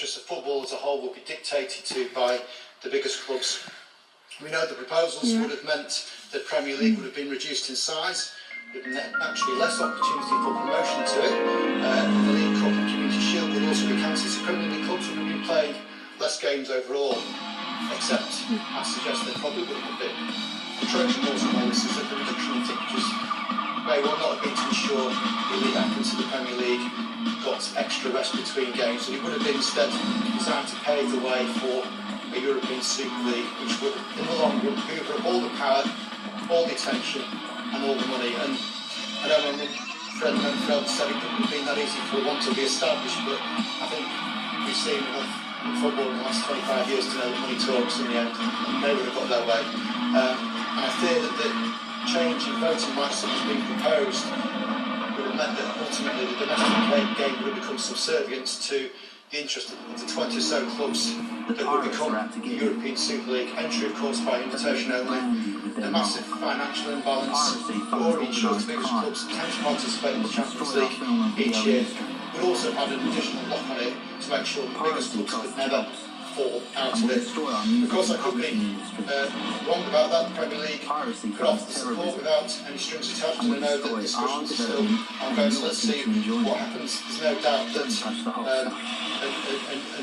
Just the football as a whole will be dictated to by the biggest clubs. We know the proposals would have meant that Premier League would have been reduced in size, with actually less opportunity for promotion to it. The League Cup and Community Shield would also be cancelled, so Premier League clubs would have been playing less games overall, except I suggest there probably wouldn't have been. The Trojan horse of all this is that the reduction in fixtures may well not have been to ensure the elite athletes of the Premier League got extra rest between games, and it would have been instead designed to pave the way for a European Super League, which would, in the long run, hoover up all the power, all the attention, and all the money. And I know my friend Manfred said it wouldn't have been that easy for one to be established, but I think we've seen enough in football in the last 25 years to know that money talks in the end, and they would have got their way. And I fear that the change in voting rights that was being proposed would have meant that ultimately the domestic game would have become subservient to the interest of the 20 or so clubs that would become the European Super League. Entry, of course, by invitation only. The massive financial imbalance already ensures the biggest clubs tend to participate in the Champions League each year, but also had an additional lock on it to make sure the biggest clubs could never fall out of it. Of course, I could be wrong about that. The Premier League could offer the support without any strings attached, and I know that discussions are still ongoing, so let's see what happens. There's no doubt that a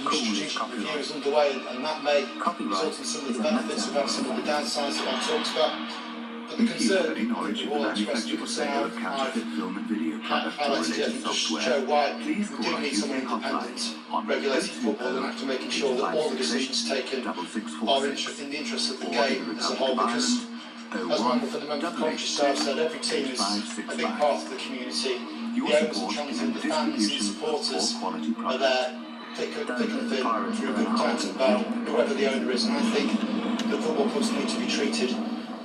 strategic review is underway, and that may result in some of the benefits without some of the downsides that I've talked about. But the concern we've all expressed just now, I've highlighted it and just show why we do need someone independent regulating football and after making sure that all the decisions taken are in the interest of the game as a whole, because as one of the fundamental commentary staff said, every team is a big part of the community. The owners are transient, the fans and supporters are there, thick and thin, through good times and bad, whoever the owner is, and I think the football clubs need to be treated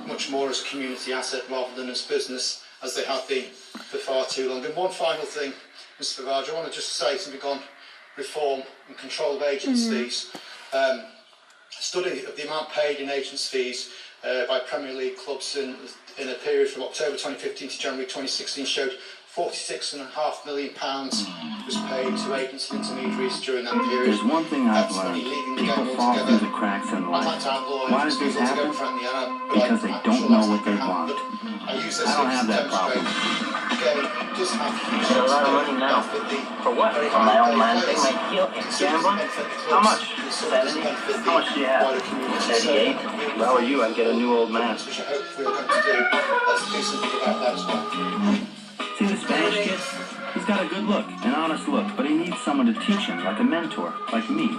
much more as a community asset rather than as business, as they have been for far too long. And one final thing, Mr. Favarge, I want to just say something on reform and control of agents' fees. A study of the amount paid in agents' fees by Premier League clubs in a period from October 2015 to January 2016 showed £46.5 million was paid to agents and intermediaries during that period. There's one thing I've learned. People fall through the cracks in life. Why does this happen? Because they don't know what they want. I don't have that problem. Just have a lot of money now. For what? For my own man thing, like gambling? How much? 70? How much do you have? 38? If I were you, I'd get a new old man. Which I hope we're going to do. Let's do something about that as well. See the Spanish kid? He's got a good look, an honest look, but he needs someone to teach him, like a mentor, like me.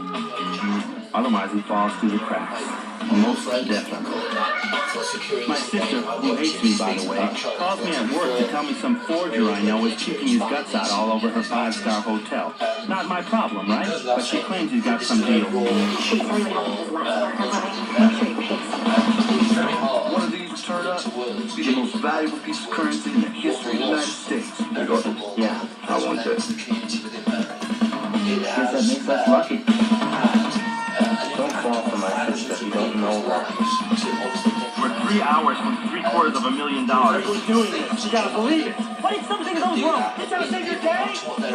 Otherwise he falls through the cracks. Most definitely. My sister, who hates me by the way, calls me at work to tell me some forger I know is kicking his guts out all over her 5-star hotel. Not my problem, right? But she claims he's got some deal. One of these turned out to be the most valuable piece of currency in the history of the United States. Yeah, I want this. Guess that makes us lucky. Don't fall for my sister, you don't know that. We're 3 hours from $750,000. We're doing it. You gotta believe it. What if something goes wrong? It's gonna save your day? I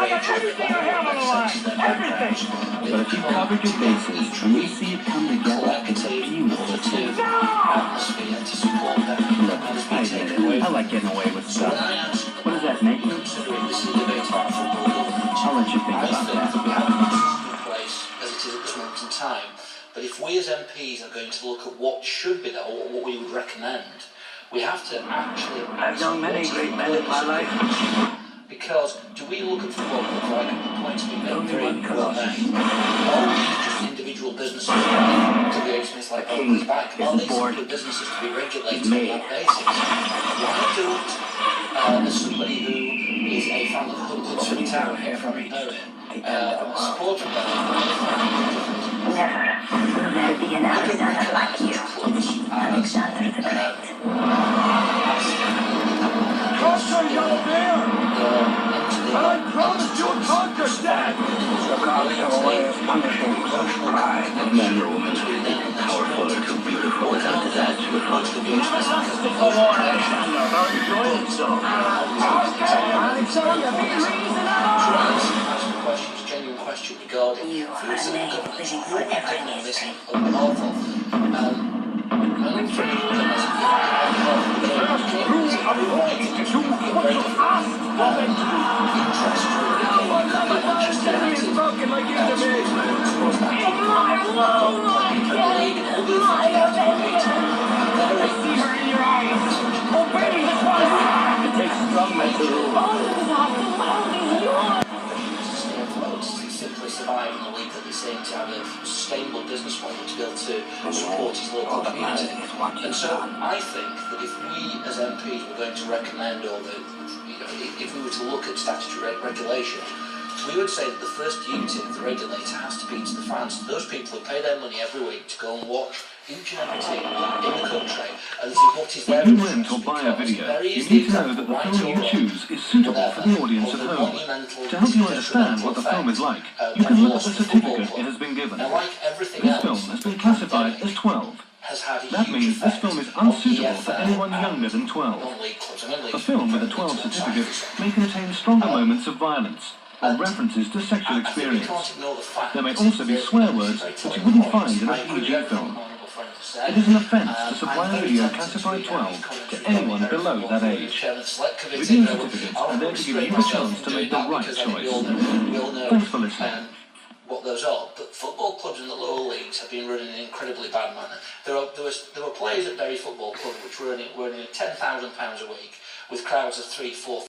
got everything I have on the line. Everything. But if you covered your bases and you see it come together, it's a beautiful thing. Look, I get it. I like getting away with stuff. What does that make me? I'll let you think about that. As it is at this moment in time. But if we as MPs are going to look at what should be done, or what we would recommend, we have to actually... I've known many great men in my life. Because do we look at football clubs like the points we made very well made? Or just individual businesses to the agents like Open's Back? Are they simply businesses to be regulated on that basis? Why don't, as somebody who is a fan of Huddersfield Town here from an area, a supporter of that, never will there be another like you, Alexander the Great. Conquer, young bear! And I promise you'll conquer, Dad! Chicago's a way of punishing pride. Men or women, powerful or too beautiful without disaster. Come on, Alexander, how enjoy yourself. Okay, Alexander, be reasonable! questions, genuine question regarding You are a man living who are we forever in governing this history. on behalf of? I don't think them as a on behalf of the kings, who I think is a very interest for Manchester United. Simply survive in the league that they seem to have a sustainable business model to be able to support his local community. And so I think that if we as MPs were going to recommend, or if we were to look at statutory regulation, we would say that the first duty of the regulator has to be to the fans, those people who pay their money every week to go and watch each and every team in the country and see what is there. When you rent or buy a video, you need to know that the film you choose is suitable for the audience at home. To help you understand what the film is like, you can look at the certificate it has been given. This film has been classified as 12. That means this film is unsuitable for anyone younger than 12. A film with a 12 certificate may contain stronger moments of violence or references to sexual experience. There may also be swear words which you wouldn't find in a PG film. It is an offence to supply a video classified 12 to anyone below that age. Video certificates are there to give you a chance to make the right choice. Thanks for listening. What those are, but football clubs in the lower leagues have been running in an incredibly bad manner. There were players at Bury Football Club which were earning £10,000 a week with crowds of 3, 4,